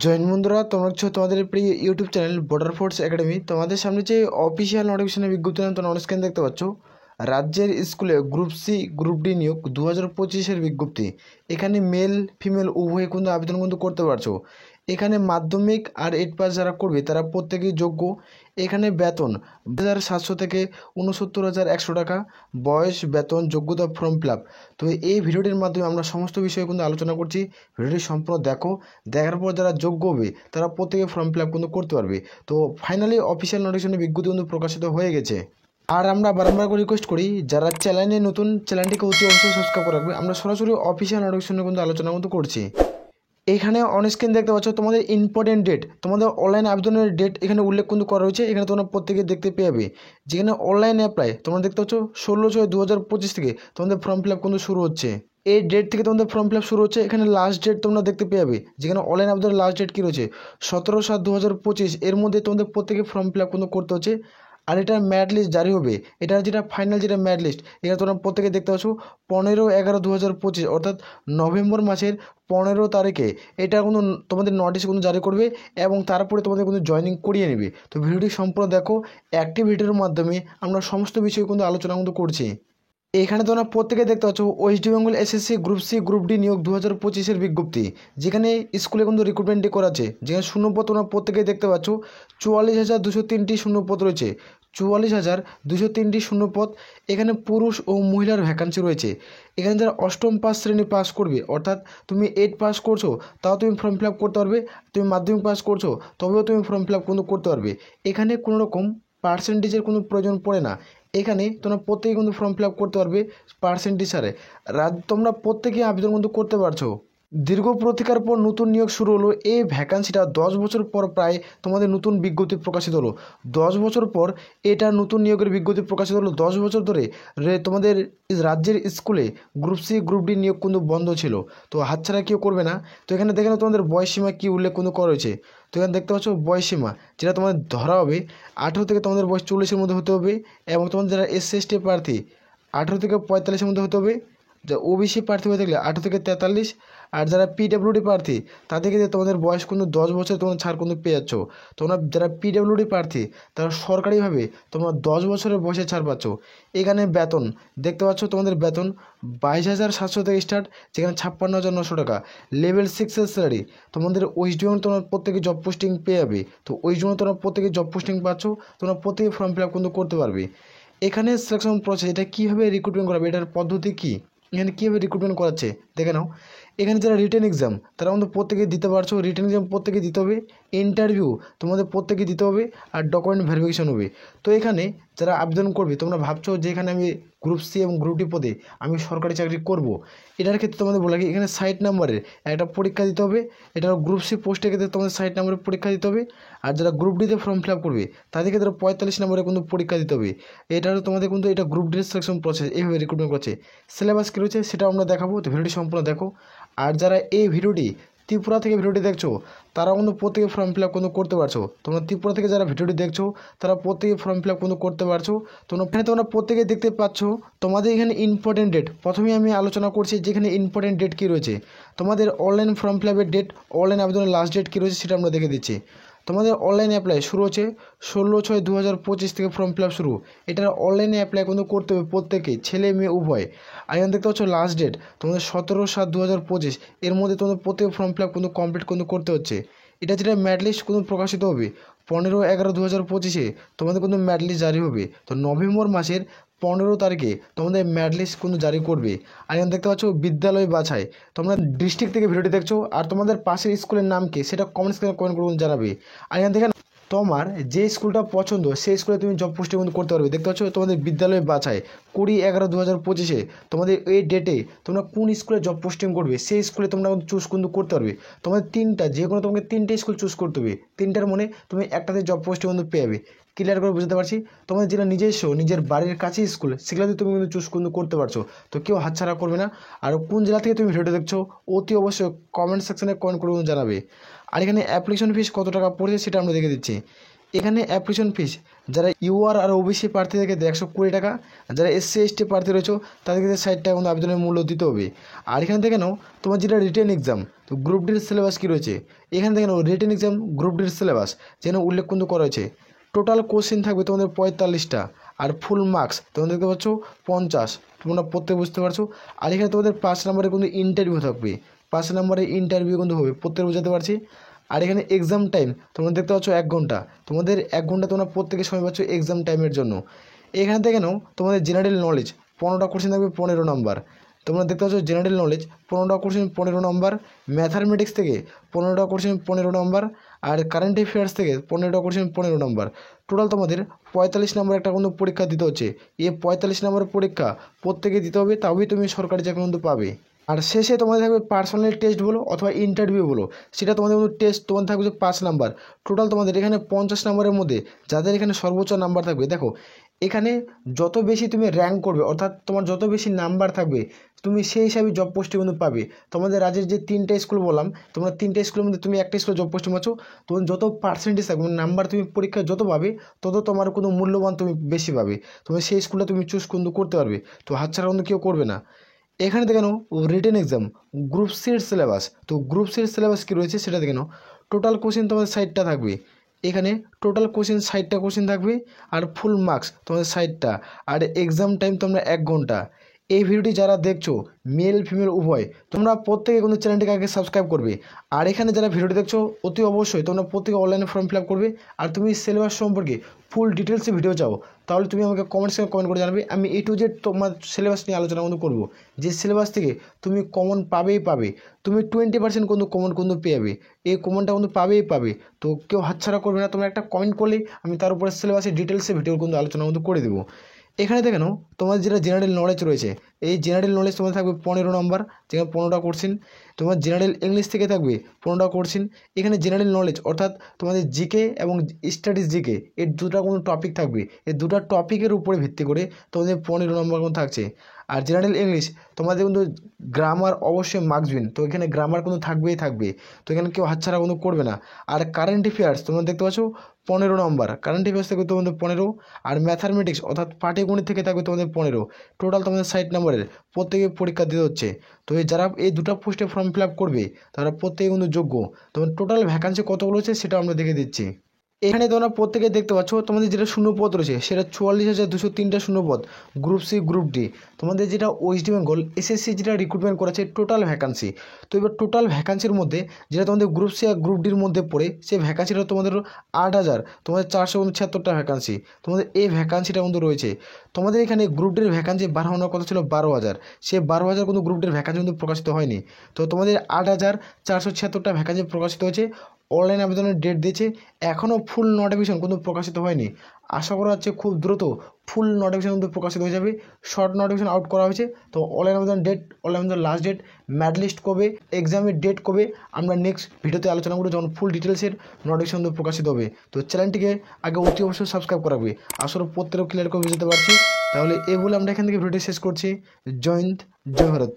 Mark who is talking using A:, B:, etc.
A: Join বন্ধুরা, তোমরা হচ্ছে তোমাদের প্রিয় YouTube channel border force academy. তোমাদের সামনে যে অফিসিয়াল নোটিফিকেশনের বিজ্ঞপ্তি তোমরা অন স্ক্রিন দেখতে পাচ্ছ, রাজ্যের স্কুলে গ্রুপ সি গ্রুপ ডি নিয়োগ 2025-এর বিজ্ঞপ্তি। এখানে মেল ফিমেল উভয়ে কিন্তু আবেদন কিন্তু করতে পারছো। এখানে মাধ্যমিক আর 8 পাস যারা করবে তারা প্রত্যেকেই যোগ্য। এখানে বেতন 2,700 থেকে 69,100 টাকা, বয়স, বেতন, যোগ্যতা, ফর্ম ফিল আপ। তো এই ভিডিওটির মাধ্যমে আমরা সমস্ত বিষয়ে কিন্তু আলোচনা করছি। ভিডিওটি সম্পূর্ণ দেখো, দেখার পর যারা যোগ্য হবে তারা প্রত্যেকে ফর্ম ফিল আপ কিন্তু করতে পারবে। তো ফাইনালি অফিসিয়াল নোটিফিকেশনের বিজ্ঞপ্তি কিন্তু প্রকাশিত হয়ে গেছে। আর আমরা বারবার করে রিকোয়েস্ট করি, যারা চ্যানেলে নতুন, চ্যানেলটিকে অতি অবশ্যই সাবস্ক্রাইব করে রাখবে। আমরা সরাসরি অফিসিয়াল নোটিফিকেশনে কিন্তু আলোচনা কিন্তু করছি। এখানে অন স্ক্রিন দেখতে পাচ্ছ তোমাদের ইম্পর্টেন্ট ডেট, তোমাদের অনলাইন আবেদনের ডেট এখানে উল্লেখ কিন্তু করা রয়েছে। এখানে তোমরা প্রত্যেকে দেখতে পেয়ে, যেখানে অনলাইন অ্যাপ্লাই তোমরা দেখতে পাচ্ছ 16/6/2025 থেকে তোমাদের ফর্ম ফিল আপ কিন্তু শুরু হচ্ছে। এই ডেট থেকে তোমাদের ফর্ম ফিল আপ শুরু হচ্ছে। এখানে লাস্ট ডেট তোমরা দেখতে পেয়ে, যেখানে অনলাইন আবেদনের লাস্ট ডেট কী রয়েছে 17/7/2025। এর মধ্যে তোমাদের প্রত্যেকে ফর্ম ফিল আপ কিন্তু করতে হচ্ছে। আর এটার ম্যারিট লিস্ট জারি হবে, এটা যেটা ফাইনাল যেটা ম্যারিট লিস্ট, এখানে তোমরা প্রত্যেকে দেখতে পাচ্ছ 15/11/2025 অর্থাৎ নভেম্বর মাসের 15 তারিখে এটা কিন্তু তোমাদের নোটিশ কিন্তু জারি করবে এবং তারপরে তোমাদের কিন্তু জয়েনিং করিয়ে নেবে। তো ভিডিওটি সম্পূর্ণ দেখো, অ্যাক্টিভিটির মাধ্যমে আমরা সমস্ত বিষয় কিন্তু আলোচনা কিন্তু করছি। এখানে তোমরা প্রত্যেকে দেখতে পাচ্ছ West Bengal SSC group C group D নিয়োগ 2025-এর বিজ্ঞপ্তি, যেখানে স্কুলে কিন্তু রিক্রুটমেন্টটি করাচ্ছে। যেখানে শূন্যপদ তোমরা প্রত্যেকেই দেখতে পাচ্ছ 44,203টি শূন্যপদ রয়েছে। 44,203টি শূন্যপদ। এখানে পুরুষ ও মহিলার ভ্যাকান্সি রয়েছে। এখানে যারা অষ্টম পাস শ্রেণী পাস করবে, অর্থাৎ তুমি 8 পাস করছো তাও তুমি ফর্ম ফিল আপ করতে পারবে। তুমি মাধ্যমিক পাস করছো তবেও তুমি ফর্ম ফিল আপ কিন্তু করতে পারবে। এখানে কোনো রকম পার্সেন্টেজের কোনো প্রয়োজন পড়ে না। এখানে তোমরা প্রত্যেকে কিন্তু ফর্ম ফিল আপ করতে পারবে পার্সেন্টেজ হারে। তোমরা প্রত্যেকেই আবেদন কিন্তু করতে পারছো। দীর্ঘ প্রতীক্ষার পর নতুন নিয়োগ শুরু হলো। এই ভ্যাকান্সিটা 10 বছর পর প্রায় তোমাদের নতুন বিজ্ঞপ্তি প্রকাশিত হলো। 10 বছর পর এটা নতুন নিয়োগের বিজ্ঞপ্তি প্রকাশিত হলো। 10 বছর ধরে তোমাদের রাজ্যের স্কুলে গ্রুপ সি গ্রুপ ডি নিয়োগ কিন্তু বন্ধ ছিল। তো হাতছাড়া কেউ করবে না। তো এখানে দেখে নাও তোমাদের বয়সসীমা কী উল্লেখ কিন্তু করা হয়েছে। তো এখানে দেখতে পাচ্ছ বয়সসীমা যেটা তোমাদের ধরা হবে 18 থেকে তোমাদের বয়স 40-এর মধ্যে হতে হবে। এবং তোমাদের যারা SC/ST প্রার্থী 18 থেকে 45-এর মধ্যে হতে হবে। যা ওবিসি প্রার্থী হয়ে থাকলে 18 থেকে 43। আর যারা PWD প্রার্থী তাদেরকে তোমাদের বয়স কিন্তু 10 বছর তোমরা ছাড় কিন্তু পেয়ে যাচ্ছ। তোমরা যারা PWD প্রার্থী তারা সরকারিভাবে তোমরা 10 বছরের বয়সে ছাড় পাচ্ছ। এখানে বেতন দেখতে পাচ্ছ, তোমাদের বেতন 22,700 থেকে স্টার্ট, যেখানে 56,900 টাকা। লেভেল 6-এর স্যালারি। তোমাদের ওয়েস্ট বেঙ্গল তোমরা প্রত্যেকে জব পোস্টিং পেয়ে যাবে। তো ওয়েস্ট বেঙ্গল তোমরা প্রত্যেকে জব পোস্টিং পাচ্ছ, তোমরা প্রত্যেকে ফর্ম ফিল আপ কিন্তু করতে পারবে। এখানে সিলেকশন প্রসেস, এটা কীভাবে রিক্রুটমেন্ট করাবে, এটার পদ্ধতি কী, এখানে কীভাবে রিক্রুটমেন্ট করাচ্ছে দেখে নাও। এখানে যারা রিটেন এক্সাম তারা কিন্তু প্রত্যেকে দিতে পারছো। রিটেন এক্সাম প্রত্যেকে দিতে হবে। ইন্টারভিউ তোমাদের প্রত্যেকে দিতে হবে। আর ডকুমেন্ট ভেরিফিকেশন হবে। তো এখানে যারা আবেদন করবে, তোমরা ভাবছো যে এখানে আমি গ্রুপ সি এবং গ্রুপ ডি পদে আমি সরকারি চাকরি করব, এটার ক্ষেত্রে তোমাদের বলা কি এখানে 60 নম্বরের একটা পরীক্ষা দিতে হবে। এটা গ্রুপ সি পোস্টের ক্ষেত্রে তোমাদের 60 নম্বরের পরীক্ষা দিতে হবে। আর যারা গ্রুপ ডিতে ফর্ম ফিল আপ করবে তাদের ক্ষেত্রে 45 নম্বরে কিন্তু পরীক্ষা দিতে হবে। এটা তোমাদের কিন্তু এটা গ্রুপ ডির সিলেকশন প্রসেস, এইভাবে রিক্রুটমেন্ট করছে। সিলেবাস কী রয়েছে সেটাও আমরা দেখাবো। তো ভিডিওটি সম্পূর্ণ দেখো। আর যারা এই ভিডিওটি ত্রিপুরা থেকে ভিডিওটি দেখছো তারা কিন্তু প্রত্যেকে ফর্ম ফিল আপ কিন্তু করতে পারছো। তোমরা ত্রিপুরা থেকে যারা ভিডিওটি দেখছো তারা প্রত্যেকে ফর্ম ফিল আপ কিন্তু করতে পারছো। তোমরা প্রত্যেকে দেখতে পাচ্ছ তোমাদের এখানে ইম্পর্টেন্ট ডেট। প্রথমেই আমি আলোচনা করছি যেখানে ইম্পর্টেন্ট ডেট কী রয়েছে। তোমাদের অনলাইন ফর্ম ফিল আপের ডেট, অনলাইন আবেদনের লাস্ট ডেট কী রয়েছে সেটা আমরা দেখে দিচ্ছি। তোমাদের অনলাইন অ্যাপ্লাই শুরু হচ্ছে 16/6/2025 থেকে ফর্ম ফিল আপ শুরু। এটা অনলাইনে অ্যাপ্লাই কিন্তু করতে হবে প্রত্যেকেই, ছেলে মেয়ে উভয়। আর এখানে দেখতে পাচ্ছ লাস্ট ডেট তোমাদের 17/7/2025। এর মধ্যে তোমাদের প্রত্যেক ফর্ম ফিল আপ কিন্তু কমপ্লিট কিন্তু করতে হচ্ছে। এটা যেটা ম্যারিট লিস্ট কিন্তু প্রকাশিত হবে 15/11/2025-এ তোমাদের কিন্তু ম্যারিট লিস্ট জারি হবে। তো নভেম্বর মাসের 15 তারিখে তোমাদের ম্যারিট লিস্ট কিন্তু জারি করবে। আর এখানে দেখতে পাচ্ছ বিদ্যালয় বাছাই। তোমরা ডিস্ট্রিক্ট থেকে ভিডিওটি দেখছো আর তোমাদের পাশের স্কুলের নাম কি সেটা কমেন্টস করে কমেন্ট করে জানাবে। আর এখানে দেখেন তোমার যে স্কুলটা পছন্দ সেই স্কুলে তুমি জব পোস্টিং কিন্তু করতে পারবে। দেখতে পাচ্ছ তোমাদের বিদ্যালয় বাছাই 20/11/2025-এ তোমাদের এই ডেটে তোমরা কোন স্কুলে জব পোস্টিং করবে সেই স্কুলে তোমরা চুজ কিন্তু করতে পারবে। তোমাদের যে কোনো তোমাকে 3টে স্কুল চুজ করতে হবে। 3টার মনে তুমি একটাতে জব পোস্টিং কিন্তু পেয়ে যাবে। ক্লিয়ার করে বুঝতে পারছি। তোমাদের যেটা নিজস্ব নিজের বাড়ির কাছে স্কুল সেগুলোতে তুমি কিন্তু চুজ কিন্তু করতে পারছো। তো কেউ হাতছাড়া করবে না। আর কোন জেলা থেকে তুমি ভিডিওটা দেখছো অতি অবশ্যই কমেন্ট সেকশনে কমেন্ট করে জানাবে। আর এখানে অ্যাপ্লিকেশন ফিস কত টাকা পড়েছে সেটা আমরা দেখে দিচ্ছি। এখানে অ্যাপ্লিকেশন ফিস যারা ইউআর আর ওবিসি প্রার্থী থেকে 120 টাকা, যারা এসসি এসটি প্রার্থী রয়েছে তাদেরকে 60 টাকা কিন্তু আবেদনের মূল্য দিতে হবে। আর এখান থেকে নাও তোমার যেটা রিটেন এক্সাম, তো গ্রুপ ডির সিলেবাস কী রয়েছে এখান থেকে নাও রিটেন এক্সাম গ্রুপ ডির সিলেবাস যেন উল্লেখ কিন্তু করা হয়েছে। টোটাল কোশ্চেন থাকবে তোমাদের 45টা আর ফুল মার্কস তোমরা দেখতে পাচ্ছ 50, তোমরা প্রত্যেক বুঝতে পারছো। আর এখানে তোমাদের 5 নম্বরে কিন্তু ইন্টারভিউ থাকবে, 5 নম্বরে ইন্টারভিউ কিন্তু হবে, প্রত্যেক বুঝাতে পারছি। আর এখানে এক্সাম টাইম তোমরা দেখতে পাচ্ছ 1 ঘন্টা, তোমাদের 1 ঘন্টা তোমরা প্রত্যেকে সময় পাচ্ছ এক্সাম টাইমের জন্য। এখান থেকে নাও তোমাদের জেনারেল নলেজ 15টা কোশ্চেন থাকবে 15 নম্বর, তোমরা দেখতে পাচ্ছ জেনারেল নলেজ 15টা কোশ্চেন 15 নম্বর, ম্যাথামেটিক্স থেকে 15টা কোশ্চেন 15 নম্বর, আর কারেন্ট অ্যাফেয়ার্স থেকে 15টা কোশ্চেন 15 নম্বর। টোটাল তোমাদের 45 নম্বর একটা কিন্তু পরীক্ষা দিতে হচ্ছে। এই 45 নম্বরের পরীক্ষা প্রত্যেকে দিতে হবে, তবেই তুমি সরকারি চাকরি কিন্তু পাবে। আর শেষে তোমাদের থাকবে পার্সোনাল টেস্ট বলো অথবা ইন্টারভিউ বলো, সেটা তোমাদের কিন্তু টেস্ট তোমাদের থাকবে 5 নাম্বার। টোটাল তোমাদের এখানে 50 নম্বরের মধ্যে যাদের এখানে সর্বোচ্চ নাম্বার থাকবে, দেখো এখানে যত বেশি তুমি র্যাঙ্ক করবে অর্থাৎ তোমার যত বেশি নাম্বার থাকবে তুমি সেই হিসাবে জব পোস্টে কিন্তু পাবে। তোমাদের রাজ্যের যে 3টে স্কুল বললাম, তোমরা 3টে স্কুলের মধ্যে তুমি একটা স্কুলে জব পোস্টে পাচ্ছ, তোমার যত পার্সেন্টেজ থাকবে নাম্বার তুমি পরীক্ষায় যত পাবে তত তোমার কোনো মূল্যবান তুমি বেশি পাবে, তুমি সেই স্কুলটা তুমি চুজ কিন্তু করতে পারবে। তো হাতছাড়া কিন্তু কেউ করবে না। এখানে দেখে নাও রিটেন এক্সাম গ্রুপ সির সিলেবাস, তো গ্রুপ সির সিলেবাস কী রয়েছে সেটা দেখে নাও। টোটাল কোশ্চেন তোমাদের 60টা থাকবে, এখানে টোটাল কোশ্চেন 60টা কোশ্চেন থাকবে আর ফুল মার্কস তোমাদের 60টা, আর এক্সাম টাইম তোমরা 1 ঘন্টা। এই ভিডিওটি যারা দেখছো মেল ফিমেল উভয়, তোমরা প্রত্যেকে কিন্তু চ্যানেলটিকে আগে সাবস্ক্রাইব করবে। আর এখানে যারা ভিডিওটি দেখছো অতি অবশ্যই তোমরা প্রত্যেকে অনলাইনে ফর্ম ফিল আপ করবে। আর তুমি সিলেবাস সম্পর্কে ফুল ডিটেলসে ভিডিও চাও তাহলে তুমি আমাকে কমেন্টসে কমেন্ট করে জানাবে, আমি A to Z তোমার সিলেবাস নিয়ে আলোচনা কিন্তু করবো, যে সিলেবাস থেকে তুমি কমন পাবেই পাবে, তুমি 20% কিন্তু কমন কিন্তু পেয়ে যাবে, এই কমনটা কিন্তু পাবেই পাবে। তো কেউ হাতছাড়া করবে না, তোমরা একটা কমেন্ট করলেই আমি তার উপরে সিলেবাসের ডিটেলসে ভিডিও কিন্তু আলোচনা কিন্তু করে দেবো। এখানে দেখে নাও তোমার যেটা জেনারেল নলেজ রয়েছে, এই জেনারেল নলেজ তোমার থাকবে 15 নম্বর, যেখানে 15টা কোশ্চেন। তোমার জেনারেল ইংলিশ থেকে থাকবে 15টা কোশ্চেন। এখানে জেনারেল নলেজ অর্থাৎ তোমাদের জিকে এবং স্টাডিজ জিকে এর দুটো কোনো টপিক থাকবে, এই দুটো টপিকের উপরে ভিত্তি করে তোমাদের 15 নম্বর কিন্তু থাকছে। আর জেনারেল ইংলিশ তোমাদের কিন্তু গ্রামার অবশ্যই মার্কস উইন, তো এখানে গ্রামার কিন্তু থাকবেই থাকবে, তো এখানে কেউ হাতছাড়া কিন্তু করবে না। আর কারেন্ট অ্যাফেয়ার্স তোমরা দেখতে পাচ্ছ 15 নম্বর, কারেন্ট অ্যাফেয়ার্স থেকে তোমাদের 15, আর ম্যাথামেটিক্স অর্থাৎ পাটিগণিত থেকে থাকবে তোমাদের 15। টোটাল তোমাদের 60 নম্বরের প্রত্যেকে পরীক্ষা দিতে হচ্ছে। তো যারা এই দুটো পোস্টে ফর্ম ফিল আপ করবে তারা প্রত্যেকে কিন্তু যোগ্য। তোমার টোটাল ভ্যাকান্সি কতগুলো হচ্ছে সেটা আমরা দেখে দিচ্ছি। এখানে তোমরা প্রত্যেকে দেখতে পাচ্ছ তোমাদের যেটা শূন্যপদ রয়েছে সেটা 44,203টা শূন্যপদ গ্রুপ সি গ্রুপ ডি। তোমাদের যেটা ওয়েস্ট বেঙ্গল এসএসসি যেটা রিক্রুটমেন্ট করেছে টোটাল ভ্যাকান্সি, তো এবার টোটাল ভ্যাকান্সির মধ্যে যেটা তোমাদের গ্রুপ সি আর গ্রুপ ডির মধ্যে পড়ে সেই ভ্যাকান্সিটা তোমাদের 8,000 তোমাদের 476টা ভ্যাকান্সি, তোমাদের এই ভ্যাকান্সিটা কিন্তু রয়েছে। তোমাদের এখানে গ্রুপ ডির ভ্যাকান্সি বাড়ানোর কথা ছিল 12,000, সে 12,000 কিন্তু গ্রুপ ডির ভ্যাকান্সি কিন্তু প্রকাশিত হয়নি। তো তোমাদের 8,476টা ভ্যাকান্সি প্রকাশিত হয়েছে, অনলাইন আবেদনের ডেট দিয়েছে, এখনও ফুল নোটিফিকেশন কিন্তু প্রকাশিত হয়নি। আশা করা হচ্ছে খুব দ্রুত ফুল নোটিফিকেশন কিন্তু প্রকাশিত হয়ে যাবে। শর্ট নোটিফিকেশন আউট করা হয়েছে, তো অনলাইন আবেদন ডেট, অনলাইন আবেদন লাস্ট ডেট, ম্যাড লিস্ট কবে, এক্সামের ডেট কবে, আমরা নেক্সট ভিডিওতে আলোচনা করব যখন ফুল ডিটেলসের নোটিফিকেশন কিন্তু প্রকাশিত হবে। তো চ্যানেলটিকে আগে অতি অবশ্যই সাবস্ক্রাইব করাবে, আসলে প্রত্যেক ক্লিয়ার করে বুঝতে পারছি। তাহলে এই বলে আমরা এখান থেকে ভিডিওটি শেষ করছি। জয় হিন্দ, জয় ভারত।